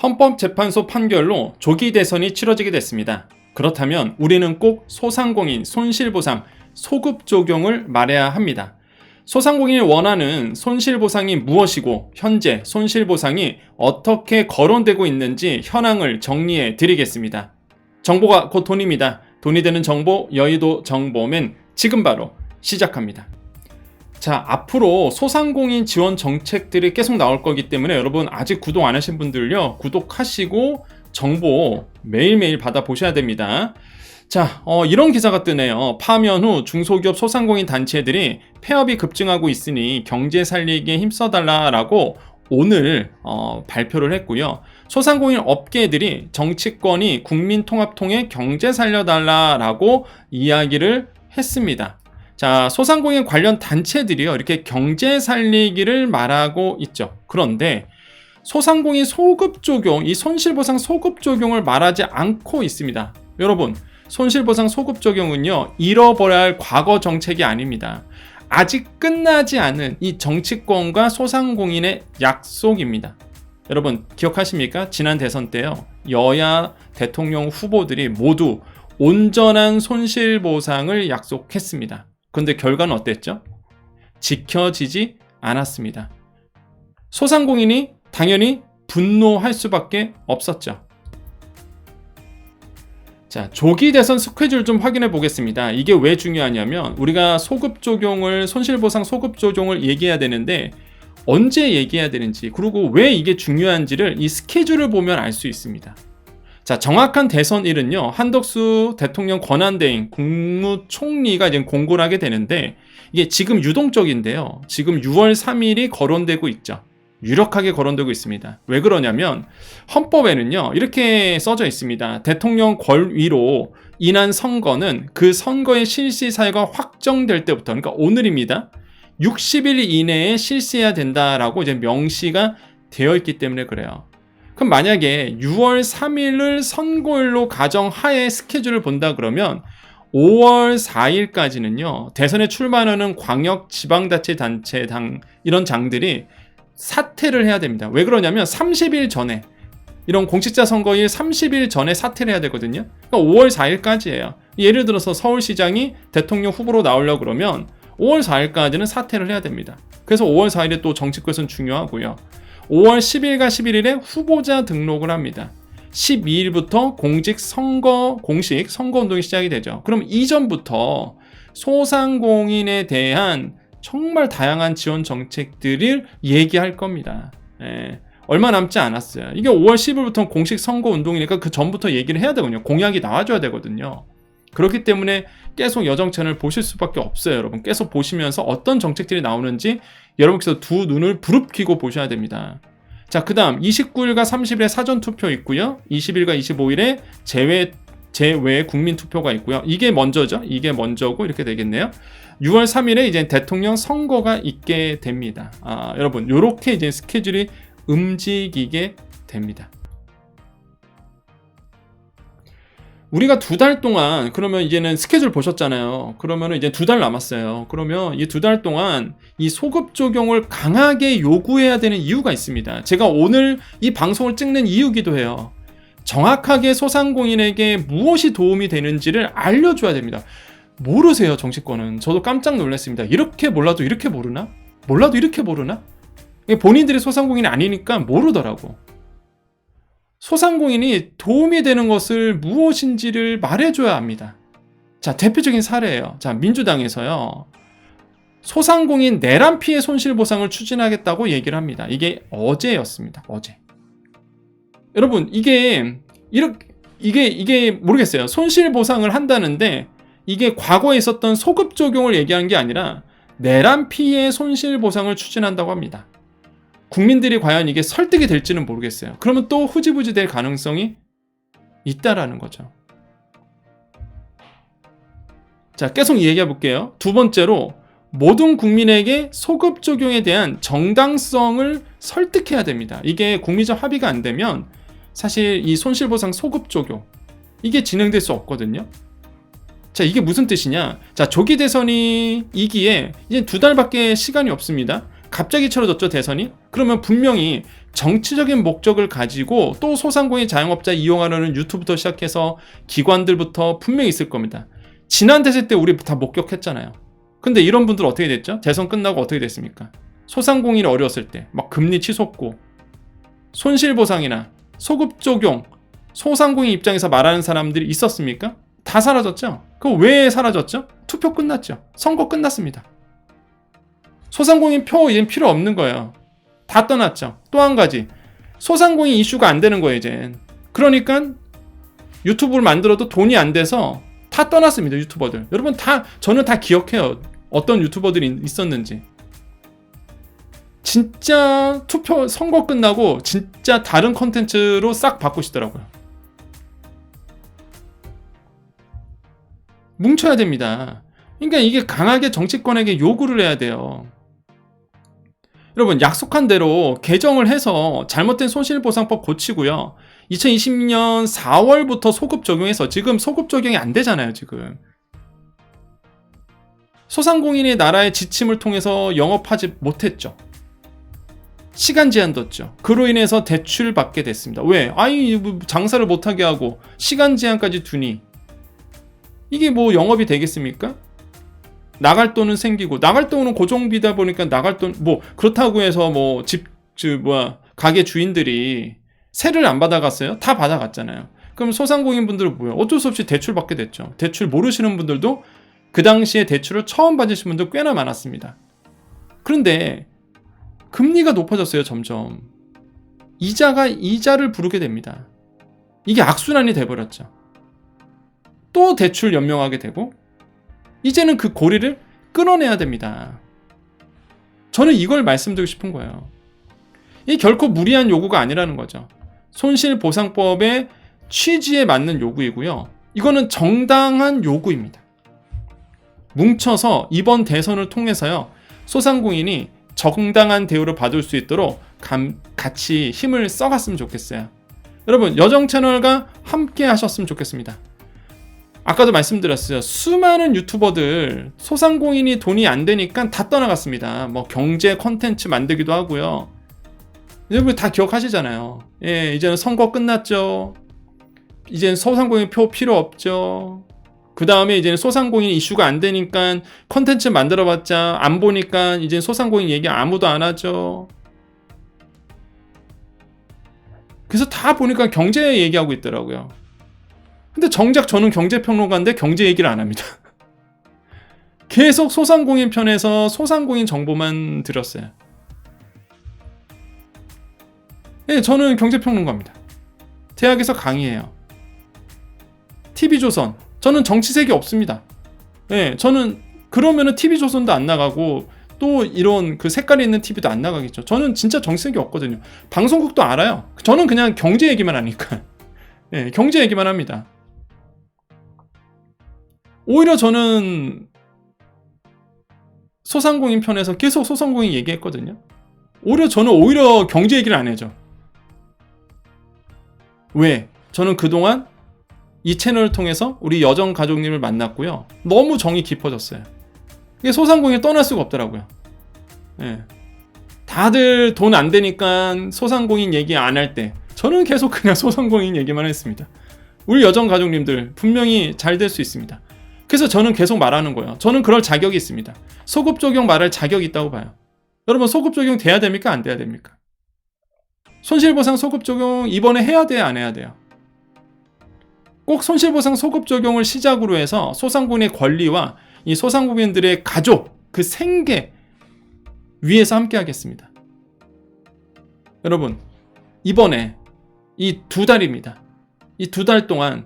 헌법재판소 판결로 조기 대선이 치러지게 됐습니다. 그렇다면 우리는 꼭 소상공인 손실보상 소급 적용을 말해야 합니다. 소상공인이 원하는 손실보상이 무엇이고 현재 손실보상이 어떻게 거론되고 있는지 현황을 정리해 드리겠습니다. 정보가 곧 돈입니다. 돈이 되는 정보, 여의도 정보맨 지금 바로 시작합니다. 자, 앞으로 소상공인 지원 정책들이 계속 나올 거기 때문에 여러분 아직 구독 안 하신 분들요, 구독하시고 정보 매일매일 받아보셔야 됩니다. 자, 이런 기사가 뜨네요. 파면 후 중소기업 소상공인 단체들이 폐업이 급증하고 있으니 경제 살리기에 힘써달라라고 오늘 발표를 했고요. 소상공인 업계들이 정치권이 국민통합 통해 경제 살려달라라고 이야기를 했습니다. 자, 소상공인 관련 단체들이요, 이렇게 경제 살리기를 말하고 있죠. 그런데 소상공인 소급 적용, 이 손실보상 소급 적용을 말하지 않고 있습니다. 여러분, 손실보상 소급 적용은요, 잃어버려야 할 과거 정책이 아닙니다. 아직 끝나지 않은 이 정치권과 소상공인의 약속입니다. 여러분 기억하십니까? 지난 대선 때요, 여야 대통령 후보들이 모두 온전한 손실보상을 약속했습니다. 그런데 결과는 어땠죠? 지켜지지 않았습니다. 소상공인이 당연히 분노할 수밖에 없었죠. 자, 조기 대선 스케줄 좀 확인해 보겠습니다. 이게 왜 중요하냐면 우리가 소급 적용을, 손실보상 소급 적용을 얘기해야 되는데 언제 얘기해야 되는지, 그리고 왜 이게 중요한지를 이 스케줄을 보면 알 수 있습니다. 자, 정확한 대선일은요, 한덕수 대통령 권한대행 국무총리가 이제 공고를 하게 되는데 이게 지금 유동적인데요. 지금 6월 3일이 거론되고 있죠. 유력하게 거론되고 있습니다. 왜 그러냐면 헌법에는요, 이렇게 써져 있습니다. 대통령 권위로 인한 선거는 그 선거의 실시 사유가 확정될 때부터, 그러니까 오늘입니다, 60일 이내에 실시해야 된다라고 이제 명시가 되어 있기 때문에 그래요. 그럼 만약에 6월 3일을 선거일로 가정하에 스케줄을 본다 그러면 5월 4일까지는요, 대선에 출마하는 광역 지방자치단체 당 이런 장들이 사퇴를 해야 됩니다. 왜 그러냐면 30일 전에, 이런 공직자 선거일 30일 전에 사퇴를 해야 되거든요. 그러니까 5월 4일까지예요. 예를 들어서 서울시장이 대통령 후보로 나오려고 그러면 5월 4일까지는 사퇴를 해야 됩니다. 그래서 5월 4일에 또 정치권은 중요하고요. 5월 10일과 11일에 후보자 등록을 합니다. 12일부터 공식 선거운동이 시작이 되죠. 그럼 이전부터 소상공인에 대한 정말 다양한 지원 정책들을 얘기할 겁니다. 얼마 남지 않았어요. 이게 5월 10일부터는 공식 선거운동이니까 그 전부터 얘기를 해야 되거든요. 공약이 나와줘야 되거든요. 그렇기 때문에 계속 여정채널 보실 수밖에 없어요. 여러분 계속 보시면서 어떤 정책들이 나오는지 여러분께서 두 눈을 부릅키고 보셔야 됩니다. 자, 그 다음 29일과 30일에 사전투표 있고요. 20일과 25일에 제외 국민투표가 있고요. 이게 먼저죠. 이게 먼저고 이렇게 되겠네요. 6월 3일에 이제 대통령 선거가 있게 됩니다. 여러분 이렇게 이제 스케줄이 움직이게 됩니다. 우리가 2달 동안, 그러면 이제는 스케줄 보셨잖아요. 그러면 이제 2달 남았어요. 그러면 이 2달 동안 이 소급 적용을 강하게 요구해야 되는 이유가 있습니다. 제가 오늘 이 방송을 찍는 이유기도 해요. 정확하게 소상공인에게 무엇이 도움이 되는지를 알려줘야 됩니다. 모르세요, 정치권은. 저도 깜짝 놀랐습니다. 이렇게 몰라도 이렇게 모르나? 몰라도 이렇게 모르나? 본인들이 소상공인이 아니니까 모르더라고. 소상공인이 도움이 되는 것을 무엇인지를 말해줘야 합니다. 자, 대표적인 사례예요. 자, 민주당에서요, 소상공인 내란 피해 손실보상을 추진하겠다고 얘기를 합니다. 이게 어제였습니다. 어제. 여러분 이게 모르겠어요. 손실보상을 한다는데 이게 과거에 있었던 소급 적용을 얘기하는 게 아니라 내란 피해 손실보상을 추진한다고 합니다. 국민들이 과연 이게 설득이 될지는 모르겠어요. 그러면 또 후지부지 될 가능성이 있다라는 거죠. 자, 계속 얘기해 볼게요. 두 번째로, 모든 국민에게 소급 적용에 대한 정당성을 설득해야 됩니다. 이게 국민적 합의가 안 되면 사실 이 손실보상 소급 적용, 이게 진행될 수 없거든요. 자, 이게 무슨 뜻이냐? 자, 조기 대선이 이기에 이제 2달밖에 시간이 없습니다. 갑자기 치러졌죠, 대선이? 그러면 분명히 정치적인 목적을 가지고 또 소상공인 자영업자 이용하려는 유튜브부터 시작해서 기관들부터 분명히 있을 겁니다. 지난 대선 때 우리 다 목격했잖아요. 근데 이런 분들 어떻게 됐죠? 대선 끝나고 어떻게 됐습니까? 소상공인이 어려웠을 때 막 금리 치솟고 손실보상이나 소급 적용, 소상공인 입장에서 말하는 사람들이 있었습니까? 다 사라졌죠? 그 왜 사라졌죠? 투표 끝났죠. 선거 끝났습니다. 소상공인 표 이젠 필요 없는 거예요. 다 떠났죠. 또 한 가지, 소상공인 이슈가 안 되는 거예요, 이젠. 그러니까 유튜브를 만들어도 돈이 안 돼서 다 떠났습니다, 유튜버들. 여러분 저는 다 기억해요. 어떤 유튜버들이 있었는지. 진짜 투표 선거 끝나고 진짜 다른 컨텐츠로 싹 바꾸시더라고요. 뭉쳐야 됩니다. 그러니까 이게 강하게 정치권에게 요구를 해야 돼요. 여러분, 약속한 대로 개정을 해서 잘못된 손실보상법 고치고요. 2020년 4월부터 소급 적용해서, 지금 소급 적용이 안 되잖아요, 지금. 소상공인이 나라의 지침을 통해서 영업하지 못했죠. 시간 제한 뒀죠. 그로 인해서 대출 받게 됐습니다. 왜? 장사를 못하게 하고 시간 제한까지 두니 이게 뭐 영업이 되겠습니까? 나갈 돈은 생기고, 나갈 돈은 고정비다 보니까 나갈 돈, 뭐 그렇다고 해서 뭐 가게 주인들이 세를 안 받아갔어요? 다 받아갔잖아요. 그럼 소상공인 분들은 뭐예요? 어쩔 수 없이 대출 받게 됐죠. 대출 모르시는 분들도 그 당시에 대출을 처음 받으신 분들 꽤나 많았습니다. 그런데 금리가 높아졌어요, 점점. 이자가 이자를 부르게 됩니다. 이게 악순환이 돼버렸죠. 또 대출 연명하게 되고, 이제는 그 고리를 끊어내야 됩니다. 저는 이걸 말씀드리고 싶은 거예요. 이 결코 무리한 요구가 아니라는 거죠. 손실보상법의 취지에 맞는 요구이고요. 이거는 정당한 요구입니다. 뭉쳐서 이번 대선을 통해서요, 소상공인이 정당한 대우를 받을 수 있도록 같이 힘을 써갔으면 좋겠어요. 여러분, 여정채널과 함께 하셨으면 좋겠습니다. 아까도 말씀드렸어요. 수많은 유튜버들, 소상공인이 돈이 안 되니까 다 떠나갔습니다. 뭐 경제 컨텐츠 만들기도 하고요. 여러분 다 기억하시잖아요. 예, 이제는 선거 끝났죠. 이제는 소상공인 표 필요 없죠. 그 다음에 이제는 소상공인 이슈가 안 되니까 컨텐츠 만들어봤자 안 보니까 이제는 소상공인 얘기 아무도 안 하죠. 그래서 다 보니까 경제 얘기하고 있더라고요. 근데 정작 저는 경제평론가인데 경제 얘기를 안 합니다. 계속 소상공인 편에서 소상공인 정보만 들었어요. 네, 저는 경제평론가입니다. 대학에서 강의해요. TV조선. 저는 정치색이 없습니다. 네, 저는 그러면은 TV조선도 안 나가고 또 이런 그 색깔이 있는 TV도 안 나가겠죠. 저는 진짜 정치색이 없거든요. 방송국도 알아요. 저는 그냥 경제 얘기만 하니까. 네, 경제 얘기만 합니다. 오히려 저는 소상공인 편에서 계속 소상공인 얘기했거든요. 오히려 경제 얘기를 안 해죠. 왜? 저는 그동안 이 채널을 통해서 우리 여정 가족님을 만났고요. 너무 정이 깊어졌어요. 이게 소상공인이 떠날 수가 없더라고요. 네. 다들 돈 안 되니까 소상공인 얘기 안 할 때 저는 계속 그냥 소상공인 얘기만 했습니다. 우리 여정 가족님들 분명히 잘 될 수 있습니다. 그래서 저는 계속 말하는 거예요. 저는 그럴 자격이 있습니다. 소급 적용 말할 자격이 있다고 봐요. 여러분, 소급 적용 돼야 됩니까? 안 돼야 됩니까? 손실보상 소급 적용 이번에 해야 돼요? 안 해야 돼요? 꼭 손실보상 소급 적용을 시작으로 해서 소상공인의 권리와 이 소상공인들의 가족, 그 생계 위해서 함께 하겠습니다. 여러분, 이번에 이 2달입니다. 이 2달 동안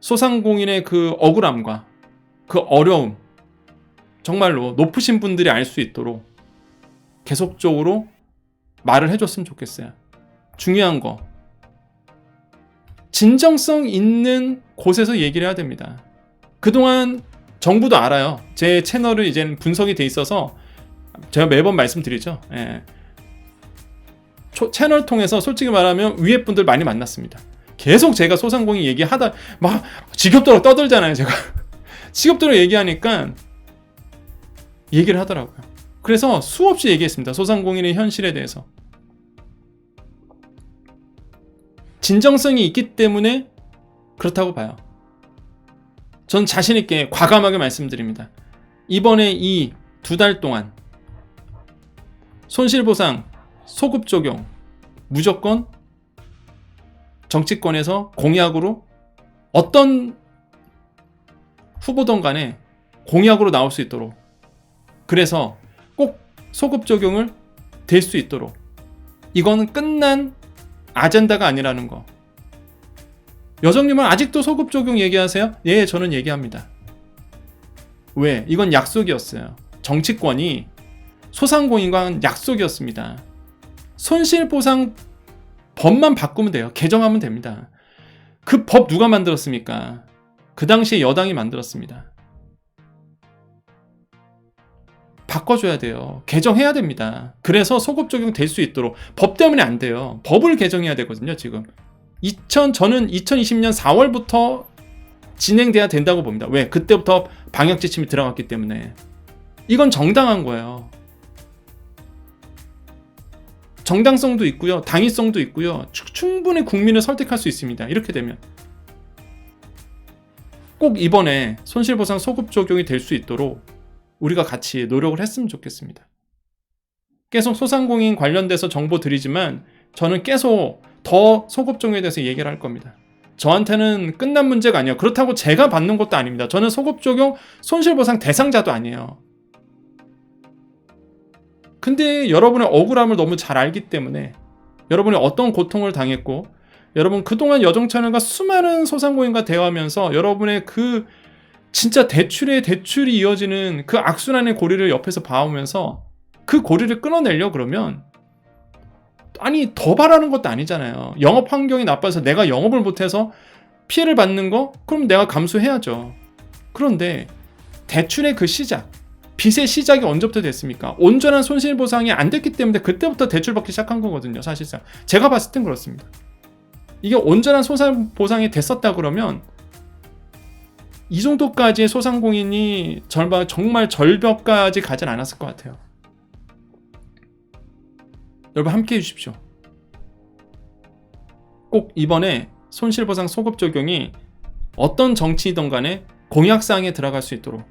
소상공인의 그 억울함과 그 어려움, 정말로 높으신 분들이 알 수 있도록 계속적으로 말을 해줬으면 좋겠어요. 중요한 거, 진정성 있는 곳에서 얘기를 해야 됩니다. 그동안 정부도 알아요. 제 채널은 이제는 분석이 돼 있어서 제가 매번 말씀드리죠. 예. 채널 통해서 솔직히 말하면 위에 분들 많이 만났습니다. 계속 제가 소상공인 얘기하다 막 지겹도록 떠들잖아요. 제가 지겹도록 얘기하니까 얘기를 하더라고요. 그래서 수없이 얘기했습니다. 소상공인의 현실에 대해서. 진정성이 있기 때문에 그렇다고 봐요. 전 자신 있게 과감하게 말씀드립니다. 이번에 이 2달 동안 손실보상 소급 적용 무조건 정치권에서 공약으로 어떤 후보든 간에 공약으로 나올 수 있도록, 그래서 꼭 소급 적용을 될 수 있도록, 이건 끝난 아젠다가 아니라는 거. 여정님은 아직도 소급 적용 얘기하세요? 예, 저는 얘기합니다. 왜? 이건 약속이었어요. 정치권이 소상공인과 한 약속이었습니다. 손실보상 법만 바꾸면 돼요. 개정하면 됩니다. 그 법 누가 만들었습니까? 그 당시에 여당이 만들었습니다. 바꿔줘야 돼요. 개정해야 됩니다. 그래서 소급 적용 될 수 있도록. 법 때문에 안 돼요. 법을 개정해야 되거든요, 지금. 저는 2020년 4월부터 진행돼야 된다고 봅니다. 왜? 그때부터 방역 지침이 들어갔기 때문에. 이건 정당한 거예요. 정당성도 있고요. 당위성도 있고요. 충분히 국민을 설득할 수 있습니다. 이렇게 되면. 꼭 이번에 손실보상 소급 적용이 될 수 있도록 우리가 같이 노력을 했으면 좋겠습니다. 계속 소상공인 관련돼서 정보 드리지만 저는 계속 더 소급 적용에 대해서 얘기를 할 겁니다. 저한테는 끝난 문제가 아니에요. 그렇다고 제가 받는 것도 아닙니다. 저는 소급 적용 손실보상 대상자도 아니에요. 근데 여러분의 억울함을 너무 잘 알기 때문에, 여러분이 어떤 고통을 당했고, 여러분 그동안 여정채널과 수많은 소상공인과 대화하면서 여러분의 그 진짜 대출이 이어지는 그 악순환의 고리를 옆에서 봐오면서 그 고리를 끊어내려 그러면, 아니 더 바라는 것도 아니잖아요. 영업 환경이 나빠서 내가 영업을 못해서 피해를 받는 거? 그럼 내가 감수해야죠. 그런데 대출의 그 시작, 빚의 시작이 언제부터 됐습니까? 온전한 손실보상이 안 됐기 때문에 그때부터 대출 받기 시작한 거거든요. 사실상 제가 봤을 땐 그렇습니다. 이게 온전한 손실보상이 됐었다 그러면 이 정도까지의 소상공인이 정말 절벽까지 가진 않았을 것 같아요. 여러분 함께 해주십시오. 꼭 이번에 손실보상 소급 적용이 어떤 정치이든 간에 공약사항에 들어갈 수 있도록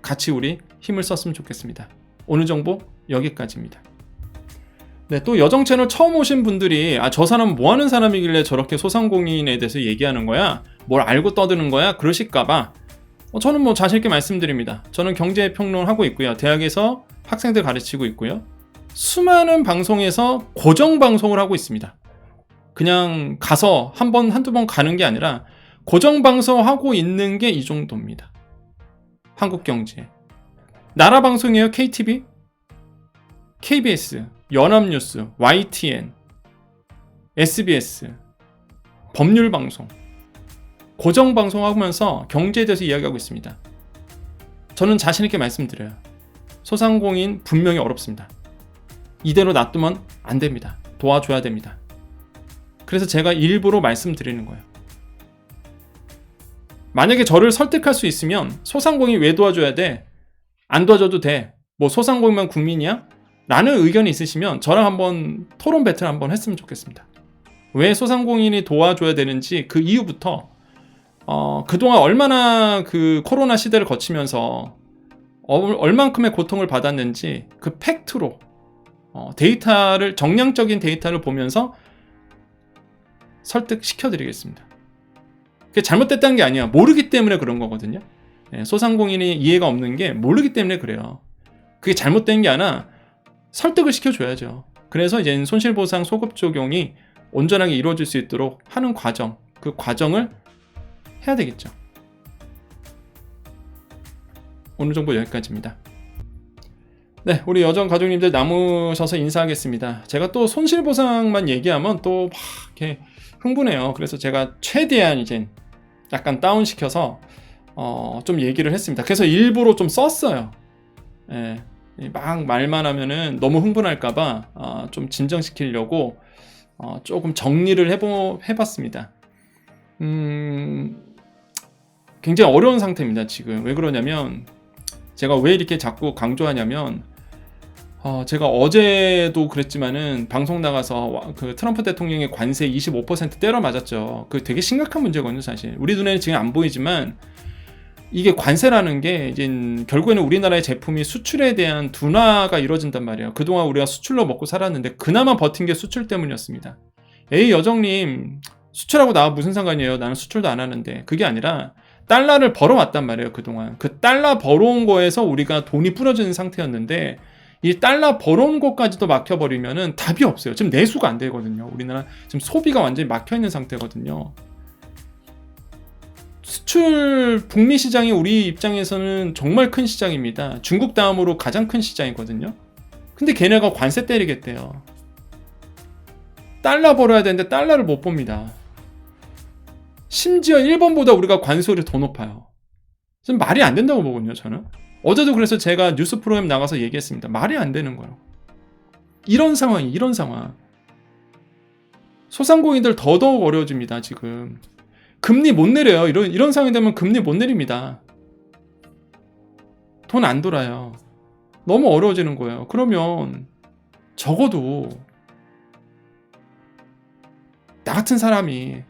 같이 우리 힘을 썼으면 좋겠습니다. 오늘 정보 여기까지입니다. 네, 또 여정채널 처음 오신 분들이 저 사람은 뭐하는 사람이길래 저렇게 소상공인에 대해서 얘기하는 거야? 뭘 알고 떠드는 거야? 그러실까봐 저는 뭐 자신있게 말씀드립니다. 저는 경제평론을 하고 있고요. 대학에서 학생들 가르치고 있고요. 수많은 방송에서 고정방송을 하고 있습니다. 그냥 가서 한두 번 가는 게 아니라 고정방송하고 있는 게 이 정도입니다. 한국경제. 나라방송이에요. KTV, KBS, 연합뉴스, YTN, SBS, 법률방송, 고정방송하면서 경제에 대해서 이야기하고 있습니다. 저는 자신있게 말씀드려요. 소상공인 분명히 어렵습니다. 이대로 놔두면 안 됩니다. 도와줘야 됩니다. 그래서 제가 일부러 말씀드리는 거예요. 만약에 저를 설득할 수 있으면 소상공인 왜 도와줘야 돼? 안 도와줘도 돼. 뭐 소상공인만 국민이야? 라는 의견이 있으시면 저랑 한번 토론 배틀 한번 했으면 좋겠습니다. 왜 소상공인이 도와줘야 되는지 그 이유부터 그동안 얼마나 그 코로나 시대를 거치면서 얼만큼의 고통을 받았는지 그 팩트로 데이터를, 정량적인 데이터를 보면서 설득시켜드리겠습니다. 그게 잘못됐다는 게 아니야. 모르기 때문에 그런 거거든요. 소상공인이 이해가 없는 게 모르기 때문에 그래요. 그게 잘못된 게 아니라 설득을 시켜줘야죠. 그래서 이제 손실보상 소급 적용이 온전하게 이루어질 수 있도록 하는 과정, 그 과정을 해야 되겠죠. 오늘 정보 여기까지입니다. 네, 우리 여정 가족님들 남으셔서 인사하겠습니다. 제가 또 손실보상만 얘기하면 또 막 이렇게 흥분해요. 그래서 제가 최대한 이제 약간 다운시켜서 좀 얘기를 했습니다. 그래서 일부러 좀 썼어요. 예, 막 말만 하면은 너무 흥분할까봐 좀 진정시키려고 조금 정리를 해봤습니다. 굉장히 어려운 상태입니다, 지금. 왜 그러냐면, 제가 왜 이렇게 자꾸 강조하냐면, 제가 어제도 그랬지만은 방송 나가서 그 트럼프 대통령의 관세 25% 때려 맞았죠. 그 되게 심각한 문제거든요, 사실. 우리 눈에는 지금 안 보이지만 이게 관세라는 게 이제 결국에는 우리나라의 제품이 수출에 대한 둔화가 이루어진단 말이에요. 그동안 우리가 수출로 먹고 살았는데 그나마 버틴 게 수출 때문이었습니다. 에이 여정님 수출하고 나 무슨 상관이에요? 나는 수출도 안 하는데. 그게 아니라 달러를 벌어왔단 말이에요, 그동안. 그 달러 벌어온 거에서 우리가 돈이 뿌려지는 상태였는데 이 달러 벌어온 것까지도 막혀버리면은 답이 없어요. 지금 내수가 안 되거든요. 우리나라 지금 소비가 완전히 막혀있는 상태거든요. 수출 북미 시장이 우리 입장에서는 정말 큰 시장입니다. 중국 다음으로 가장 큰 시장이거든요. 근데 걔네가 관세 때리겠대요. 달러 벌어야 되는데 달러를 못 봅니다. 심지어 일본보다 우리가 관세율이 더 높아요. 지금 말이 안 된다고 보거든요, 저는. 어제도 그래서 제가 뉴스 프로그램 나가서 얘기했습니다. 말이 안 되는 거예요. 이런 상황이 이런 상황. 소상공인들 더더욱 어려워집니다, 지금. 금리 못 내려요. 이런 상황이 되면 금리 못 내립니다. 돈 안 돌아요. 너무 어려워지는 거예요. 그러면 적어도 나 같은 사람이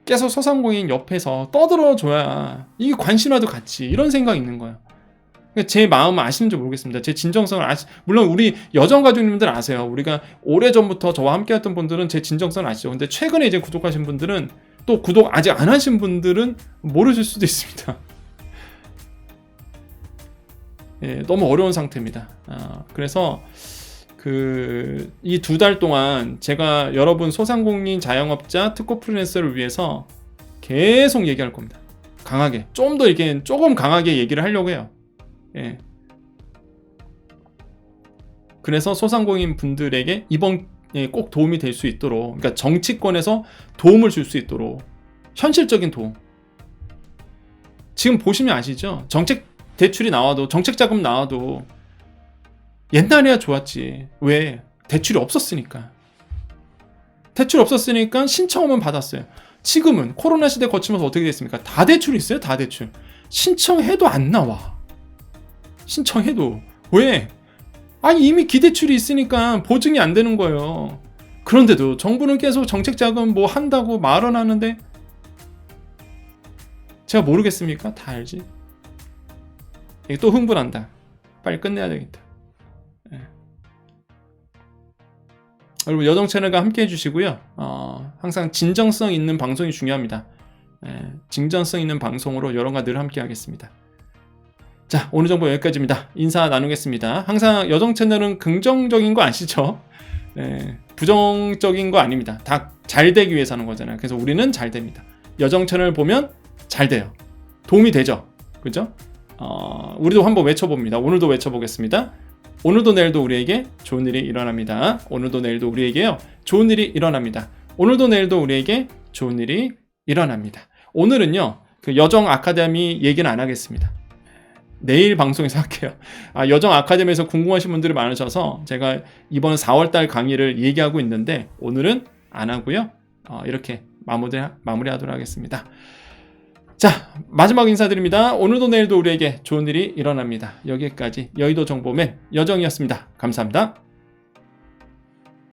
계속 소상공인 옆에서 떠들어줘야 이게 관심와도 같이 이런 생각이 있는 거예요. 제 마음을 아시는지 모르겠습니다. 제 진정성을 물론 우리 여정가족님들 아세요. 우리가 오래전부터 저와 함께했던 분들은 제 진정성을 아시죠. 근데 최근에 이제 구독하신 분들은 또 구독 아직 안 하신 분들은 모르실 수도 있습니다. 예, 너무 어려운 상태입니다. 그래서 이 2달 동안 제가 여러분 소상공인 자영업자 특고 프리랜서를 위해서 계속 얘기할 겁니다. 강하게 좀 더 이렇게 조금 강하게 얘기를 하려고 해요. 예. 그래서 소상공인 분들에게 이번 꼭 도움이 될 수 있도록, 그러니까 정치권에서 도움을 줄 수 있도록 현실적인 도움. 지금 보시면 아시죠? 정책 대출이 나와도, 정책 자금 나와도 옛날에야 좋았지. 왜? 대출이 없었으니까. 대출 없었으니까 신청하면 받았어요. 지금은 코로나 시대 거치면서 어떻게 됐습니까? 다 대출이 있어요. 다 대출. 신청해도 안 나와. 신청해도. 왜? 아니 이미 기대출이 있으니까 보증이 안 되는 거예요. 그런데도 정부는 계속 정책자금 뭐 한다고 말은 하는데 제가 모르겠습니까? 다 알지. 이게 또 흥분한다. 빨리 끝내야 되겠다. 네. 여러분 여정 채널과 함께 해주시고요. 항상 진정성 있는 방송이 중요합니다. 진정성 있는 방송으로 여러분과 늘 함께 하겠습니다. 자, 오늘 정보 여기까지입니다. 인사 나누겠습니다. 항상 여정 채널은 긍정적인 거 아시죠? 부정적인 거 아닙니다. 다 잘 되기 위해서 하는 거잖아요. 그래서 우리는 잘 됩니다. 여정 채널 보면 잘 돼요. 도움이 되죠? 그죠? 우리도 한번 외쳐봅니다. 오늘도 외쳐보겠습니다. 오늘도 내일도 우리에게 좋은 일이 일어납니다. 오늘도 내일도 우리에게요. 좋은 일이 일어납니다. 오늘도 내일도 우리에게 좋은 일이 일어납니다. 오늘은요. 그 여정 아카데미 얘기는 안 하겠습니다. 내일 방송에서 할게요. 여정 아카데미에서 궁금하신 분들이 많으셔서 제가 이번 4월달 강의를 얘기하고 있는데 오늘은 안 하고요. 이렇게 마무리하도록 하겠습니다. 자, 마지막 인사드립니다. 오늘도 내일도 우리에게 좋은 일이 일어납니다. 여기까지 여의도 정보맨 여정이었습니다. 감사합니다.